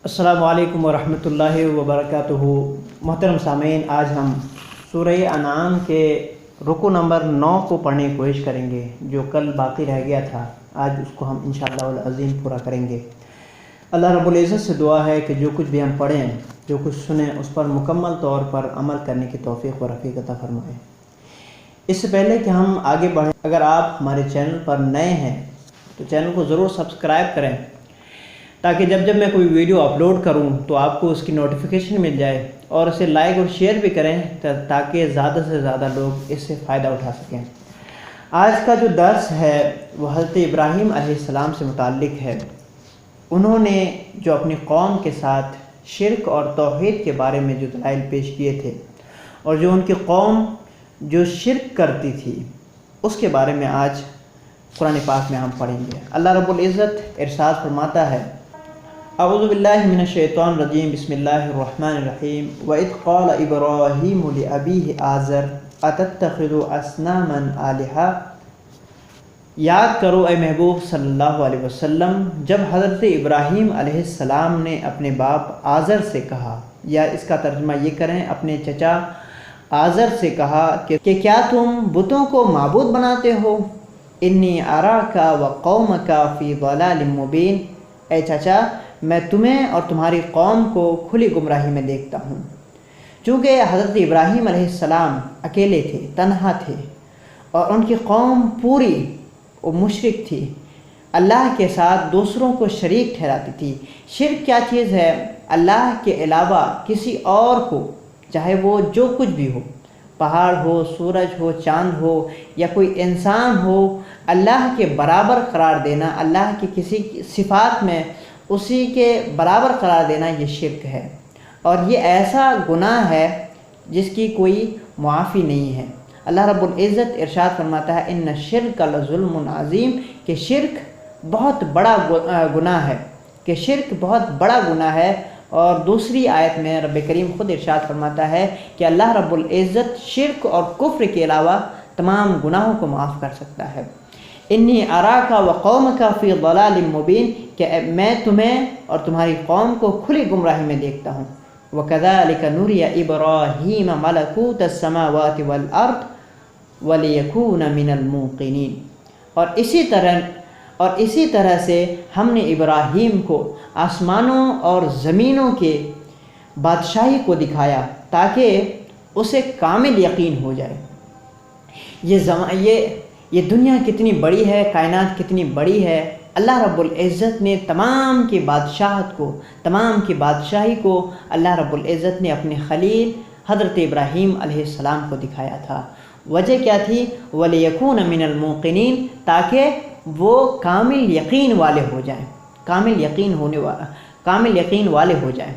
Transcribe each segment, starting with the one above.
السلام علیکم ورحمۃ اللہ وبرکاتہ۔ محترم سامعین، آج ہم سورہ انعام کے رکوع نمبر 9 کو پڑھنے کی کوشش کریں گے، جو کل باقی رہ گیا تھا۔ آج اس کو ہم انشاءاللہ العظیم پورا کریں گے۔ اللہ رب العزت سے دعا ہے کہ جو کچھ بھی ہم پڑھیں، جو کچھ سنیں، اس پر مکمل طور پر عمل کرنے کی توفیق و رفیق عطا فرمائے۔ اس سے پہلے کہ ہم آگے بڑھیں، اگر آپ ہمارے چینل پر نئے ہیں تو چینل کو ضرور سبسکرائب کریں، تاکہ جب میں کوئی ویڈیو اپلوڈ کروں تو آپ کو اس کی نوٹیفیکیشن مل جائے، اور اسے لائک اور شیئر بھی کریں تاکہ زیادہ سے زیادہ لوگ اس سے فائدہ اٹھا سکیں۔ آج کا جو درس ہے وہ حضرت ابراہیم علیہ السلام سے متعلق ہے۔ انہوں نے جو اپنی قوم کے ساتھ شرک اور توحید کے بارے میں جو دلائل پیش کیے تھے، اور جو ان کی قوم جو شرک کرتی تھی، اس کے بارے میں آج قرآن پاک میں ہم پڑھیں گے۔ اللہ رب العزت ارشاد فرماتا ہے: اعوذ باللہ من الشیطان الرجیم، بسم اللہ الرحمن الرحیم۔ وَإِذْ قَالَ إِبْرَاهِيمُ لِأَبِيهِ آزَرَ أَتَتَّخِذُ أَصْنَامًا آلِهَةً۔ یاد کرو اے محبوب صلی اللہ علیہ وسلم، جب حضرت ابراہیم علیہ السلام نے اپنے باپ آزر سے کہا، یا اس کا ترجمہ یہ کریں اپنے چچا آزر سے کہا کہ کیا تم بتوں کو معبود بناتے ہو؟ انی اراک وقومک فی ضلال مبین۔ اے چچا، میں تمہیں اور تمہاری قوم کو کھلی گمراہی میں دیکھتا ہوں۔ چونکہ حضرت ابراہیم علیہ السلام اکیلے تھے، تنہا تھے، اور ان کی قوم پوری مشرک تھی، اللہ کے ساتھ دوسروں کو شریک ٹھہراتی تھی۔ شرک کیا چیز ہے؟ اللہ کے علاوہ کسی اور کو، چاہے وہ جو کچھ بھی ہو، پہاڑ ہو، سورج ہو، چاند ہو، یا کوئی انسان ہو، اللہ کے برابر قرار دینا، اللہ کی کسی صفات میں اسی کے برابر قرار دینا، یہ شرک ہے، اور یہ ایسا گناہ ہے جس کی کوئی معافی نہیں ہے۔ اللہ رب العزت ارشاد فرماتا ہے: ان الشرک لظلم عظیم، کہ شرک بہت بڑا گناہ ہے، کہ شرک بہت بڑا گناہ ہے۔ اور دوسری آیت میں رب کریم خود ارشاد فرماتا ہے کہ اللہ رب العزت شرک اور کفر کے علاوہ تمام گناہوں کو معاف کر سکتا ہے۔ انی اراک وقومک فی ضلال مبین، کہ میں تمہیں اور تمہاری قوم کو کھلی گمراہی میں دیکھتا ہوں۔ وَكَذَلِكَ نُرِيَ إِبْرَاهِيمَ مَلَكُوتَ السَّمَاوَاتِ وَالْأَرْضِ وَلِيَكُونَ مِنَ الْمُوقِنِينَ۔ اور اسی طرح سے ہم نے ابراہیم کو آسمانوں اور زمینوں کے بادشاہی کو دکھایا تاکہ اسے کامل یقین ہو جائے۔ یہ دنیا کتنی بڑی ہے، کائنات کتنی بڑی ہے۔ اللہ رب العزت نے تمام کی بادشاہت کو، تمام کی بادشاہی کو اللہ رب العزت نے اپنے خلیل حضرت ابراہیم علیہ السلام کو دکھایا تھا۔ وجہ کیا تھی؟ وَلِيَكُونَ مِنَ الْمُوقِنِينَ، تاکہ وہ کامل یقین والے ہو جائیں، کامل یقین والے ہو جائیں۔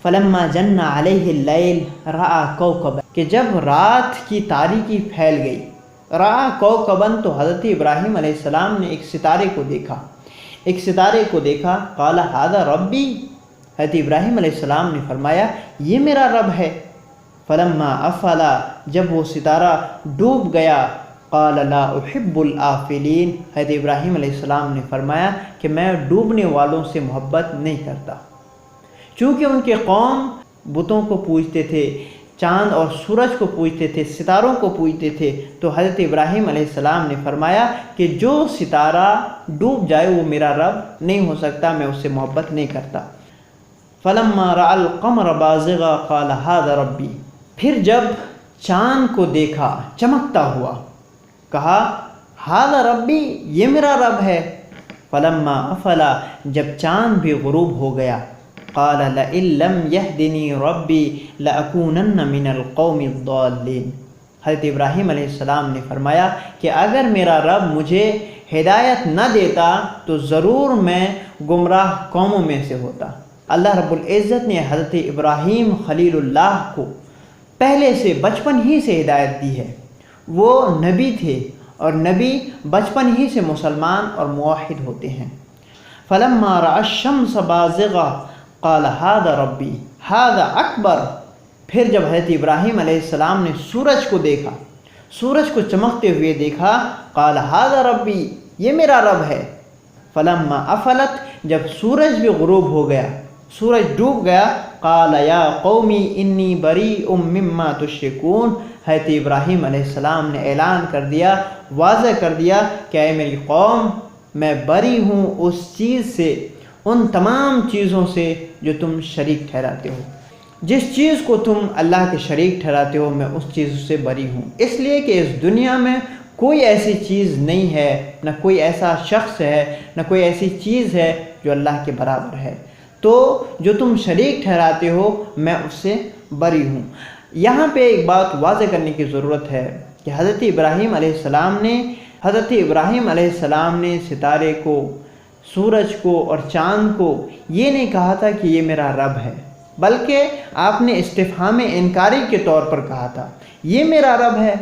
فَلَمَّا جَنَّ عَلَيْهِ اللَّيْلُ رَأَى كَوْكَبًا، کہ جب رات کی تاریکی پھیل گئی، رَأَى كَوْكَبًا، تو حضرت ابراہیم علیہ السلام نے ایک ستارے کو دیکھا، قَالَ هَذَا رَبِّي، حضرت ابراہیم علیہ السلام نے فرمایا یہ میرا رب ہے۔ فَلَمَّا أَفَلَ، جب وہ ستارہ ڈوب گیا، قَالَ لَا أُحِبُّ الْآفِلِينَ، حضرت ابراہیم علیہ السلام نے فرمایا کہ میں ڈوبنے والوں سے محبت نہیں کرتا۔ چونکہ ان کے قوم بتوں کو پوجتے تھے، چاند اور سورج کو پوجتے تھے، ستاروں کو پوجتے تھے، تو حضرت ابراہیم علیہ السلام نے فرمایا کہ جو ستارہ ڈوب جائے وہ میرا رب نہیں ہو سکتا، میں اس سے محبت نہیں کرتا۔ فَلَمَّا رَأَى الْقَمَرَ بَازِغًا قَالَ هَذَا رَبِّي، پھر جب چاند کو دیکھا چمکتا ہوا، کہا هَذَا رَبِّي، یہ میرا رب ہے۔ فَلَمَّا أَفَلَ، جب چاند بھی غروب ہو گیا، قَالَ لَئِن لَّمْ يَهْدِنِي رَبِّي لَأَكُونَنَّ مِنَ الْقَوْمِ الضَّالِّينَ، حضرت ابراہیم علیہ السلام نے فرمایا کہ اگر میرا رب مجھے ہدایت نہ دیتا تو ضرور میں گمراہ قوموں میں سے ہوتا۔ اللہ رب العزت نے حضرت ابراہیم خلیل اللہ کو پہلے سے بچپن ہی سے ہدایت دی ہے۔ وہ نبی تھے، اور نبی بچپن ہی سے مسلمان اور موحد ہوتے ہیں۔ فَلَمَّا رَأَى الشَّمْسَ بَازِغَةً قَالَ هَذَا رَبِّي هَذَا أَكْبَرُ، پھر جب حضرت ابراہیم علیہ السلام نے سورج کو دیکھا، سورج کو چمکتے ہوئے دیکھا، قَالَ هَذَا رَبِّي، یہ میرا رب ہے۔ فَلَمَّا أَفَلَتْ، جب سورج بھی غروب ہو گیا، سورج ڈوب گیا، قال یا قومی انی بریء مما تشرکون، حضرت ابراہیم علیہ السلام نے اعلان کر دیا، واضح کر دیا کہ اے میری قوم، میں بری ہوں اس چیز سے، ان تمام چیزوں سے جو تم شریک ٹھہراتے ہو۔ جس چیز کو تم اللہ کے شریک ٹھہراتے ہو میں اس چیز سے بری ہوں، اس لیے کہ اس دنیا میں کوئی ایسی چیز نہیں ہے، نہ کوئی ایسا شخص ہے، نہ کوئی ایسی چیز ہے جو اللہ کے برابر ہے، تو جو تم شریک ٹھہراتے ہو میں اس سے بری ہوں۔ یہاں پہ ایک بات واضح کرنے کی ضرورت ہے کہ حضرت ابراہیم علیہ السلام نے ستارے کو، سورج کو اور چاند کو یہ نہیں کہا تھا کہ یہ میرا رب ہے، بلکہ آپ نے استفہام انکاری کے طور پر کہا تھا، یہ میرا رب ہے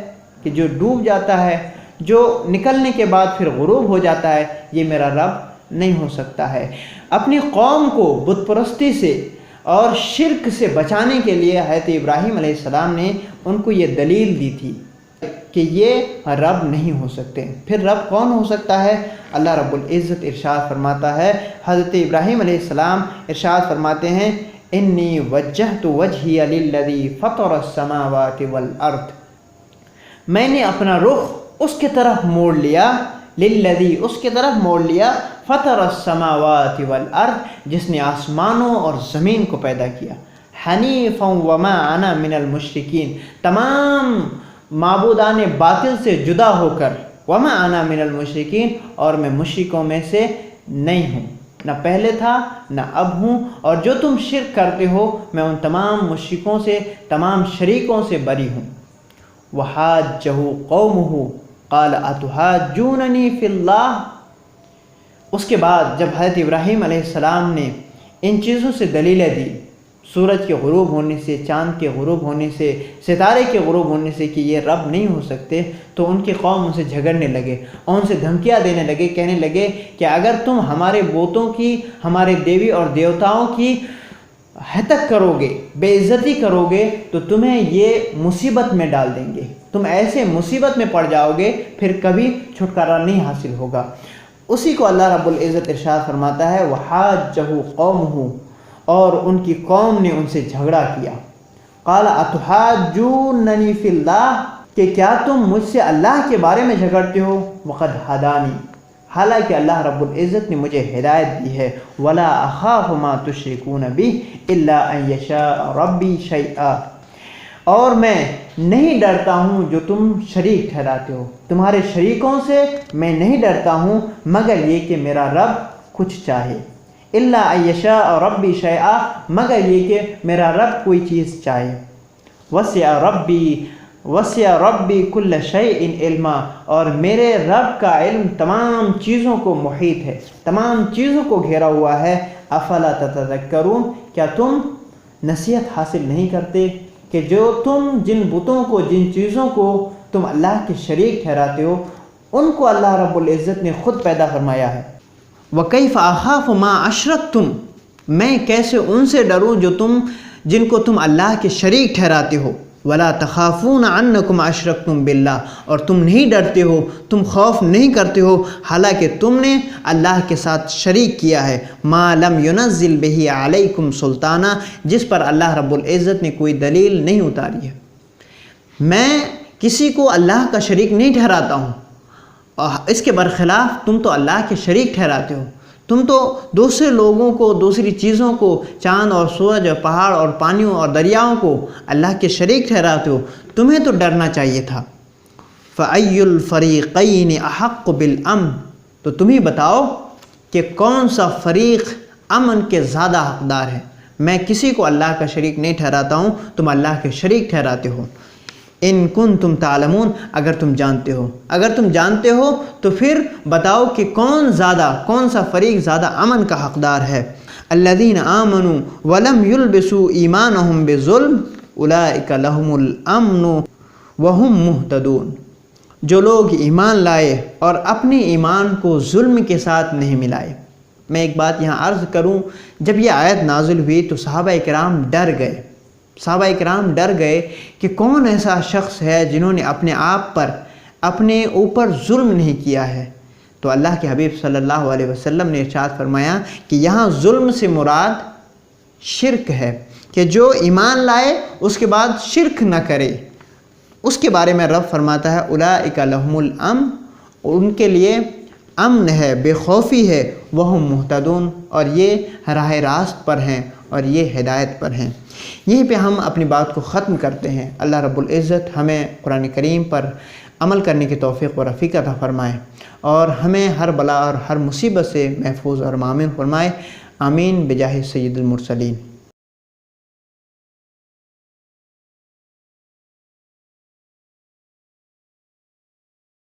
کہ جو ڈوب جاتا ہے، جو نکلنے کے بعد پھر غروب ہو جاتا ہے، یہ میرا رب نہیں ہو سکتا ہے۔ اپنی قوم کو بت پرستی سے اور شرک سے بچانے کے لیے حضرت ابراہیم علیہ السلام نے ان کو یہ دلیل دی تھی کہ یہ رب نہیں ہو سکتے۔ پھر رب کون ہو سکتا ہے؟ اللہ رب العزت ارشاد فرماتا ہے، حضرت ابراہیم علیہ السلام ارشاد فرماتے ہیں، انی وجہت وجہی للذی فطر السماوات والارض، میں نے اپنا رخ اس کی طرف موڑ لیا، للذی اس کی طرف موڑ لیا، فطر السماوات والارض جس نے آسمانوں اور زمین کو پیدا کیا، حنیفا وما انا من المشرکین تمام معبودان باطل سے جدا ہو کر، وما انا من المشرکین اور میں مشرکوں میں سے نہیں ہوں، نہ پہلے تھا نہ اب ہوں، اور جو تم شرک کرتے ہو میں ان تمام مشرکوں سے، تمام شریکوں سے بری ہوں۔ وحاجہ قومہ قال اتحاجوننی فی اللہ، اس کے بعد جب حضرت ابراہیم علیہ السلام نے ان چیزوں سے دلیلیں دی، سورج کے غروب ہونے سے، چاند کے غروب ہونے سے، ستارے کے غروب ہونے سے کہ یہ رب نہیں ہو سکتے، تو ان کی قوم ان سے جھگڑنے لگے اور ان سے دھمکیاں دینے لگے، کہنے لگے کہ اگر تم ہمارے بتوں کی، ہمارے دیوی اور دیوتاؤں کی ہتک کرو گے، بے عزتی کرو گے تو تمہیں یہ مصیبت میں ڈال دیں گے، تم ایسے مصیبت میں پڑ جاؤ گے پھر کبھی چھٹکارا نہیں حاصل ہوگا۔ اسی کو اللہ رب العزت ارشاد فرماتا ہے، وحاجہ قومہ، اور ان کی قوم نے ان سے جھگڑا کیا، قال اتحاجوننی فی اللہ، کہ کیا تم مجھ سے اللہ کے بارے میں جھگڑتے ہو، وقد ہدانی، حالانکہ اللہ رب العزت نے مجھے ہدایت دی ہے، ولا اخاف ما تشرکون بہ الا ان یشاء ربی شیئا، اور میں نہیں ڈرتا ہوں جو تم شریک ٹھہراتے ہو، تمہارے شریکوں سے میں نہیں ڈرتا ہوں مگر یہ کہ میرا رب کچھ چاہے، الا ان یشاء ربی شیئا، مگر یہ کہ میرا رب کوئی چیز چاہے، وسع ربی کل شیء علما، اور میرے رب کا علم تمام چیزوں کو محیط ہے، تمام چیزوں کو گھیرا ہوا ہے، افلا تتذکرون، کیا تم نصیحت حاصل نہیں کرتے کہ جو تم جن بتوں کو، جن چیزوں کو تم اللہ کے شریک ٹھہراتے ہو ان کو اللہ رب العزت نے خود پیدا فرمایا ہے۔ وَكَيْفَ أَخَافُ مَا أَشْرَكْتُمْ، میں کیسے ان سے ڈروں جن کو تم اللہ کے شریک ٹھہراتے ہو، وَلَا تَخَافُونَ أَنَّكُمْ أَشْرَكْتُمْ بِاللَّهِ، اور تم نہیں ڈرتے ہو، تم خوف نہیں کرتے ہو حالانکہ تم نے اللہ کے ساتھ شریک کیا ہے، مَا لَمْ يُنَزِّلْ بِهِ عَلَيْكُمْ سُلْطَانًا، جس پر اللہ رب العزت نے کوئی دلیل نہیں اتاری ہے۔ میں کسی کو اللہ کا شریک نہیں ٹھہراتا ہوں، اس کے برخلاف تم تو اللہ کے شریک ٹھہراتے ہو، تم تو دوسرے لوگوں کو، دوسری چیزوں کو، چاند اور سورج اور پہاڑ اور پانیوں اور دریاؤں کو اللہ کے شریک ٹھہراتے ہو، تمہیں تو ڈرنا چاہیے تھا۔ فَأَيُّ الْفَرِيقَيْنِ أَحَقُّ بِالْأَمْنِ، تو تم ہی بتاؤ کہ کون سا فریق امن کے زیادہ حقدار ہے۔ میں کسی کو اللہ کا شریک نہیں ٹھہراتا ہوں، تم اللہ کے شریک ٹھہراتے ہو۔ ان کنتم تعلمون، اگر تم جانتے ہو تو پھر بتاؤ کہ کون سا فریق زیادہ امن کا حقدار ہے۔ الذین آمنوا ولم یلبسوا ایمانہم بظلم اولئک لہم الامن وہم مہتدون، جو لوگ ایمان لائے اور اپنے ایمان کو ظلم کے ساتھ نہیں ملائے۔ میں ایک بات یہاں عرض کروں، جب یہ آیت نازل ہوئی تو صحابہ کرام ڈر گئے کہ کون ایسا شخص ہے جنہوں نے اپنے آپ پر، اپنے اوپر ظلم نہیں کیا ہے۔ تو اللہ کے حبیب صلی اللہ علیہ وسلم نے ارشاد فرمایا کہ یہاں ظلم سے مراد شرک ہے کہ جو ایمان لائے اس کے بعد شرک نہ کرے، اس کے بارے میں رب فرماتا ہے اولئک لہم الامن، ان کے لیے امن ہے، بے خوفی ہے، وہم مہتدون، اور یہ راہ راست پر ہیں اور یہ ہدایت پر ہیں۔ یہیں پہ ہم اپنی بات کو ختم کرتے ہیں۔ اللہ رب العزت ہمیں قرآن کریم پر عمل کرنے کی توفیق و رفیق عطا فرمائے اور ہمیں ہر بلا اور ہر مصیبت سے محفوظ اور مامن فرمائے۔ آمین بجاہ سید المرسلین۔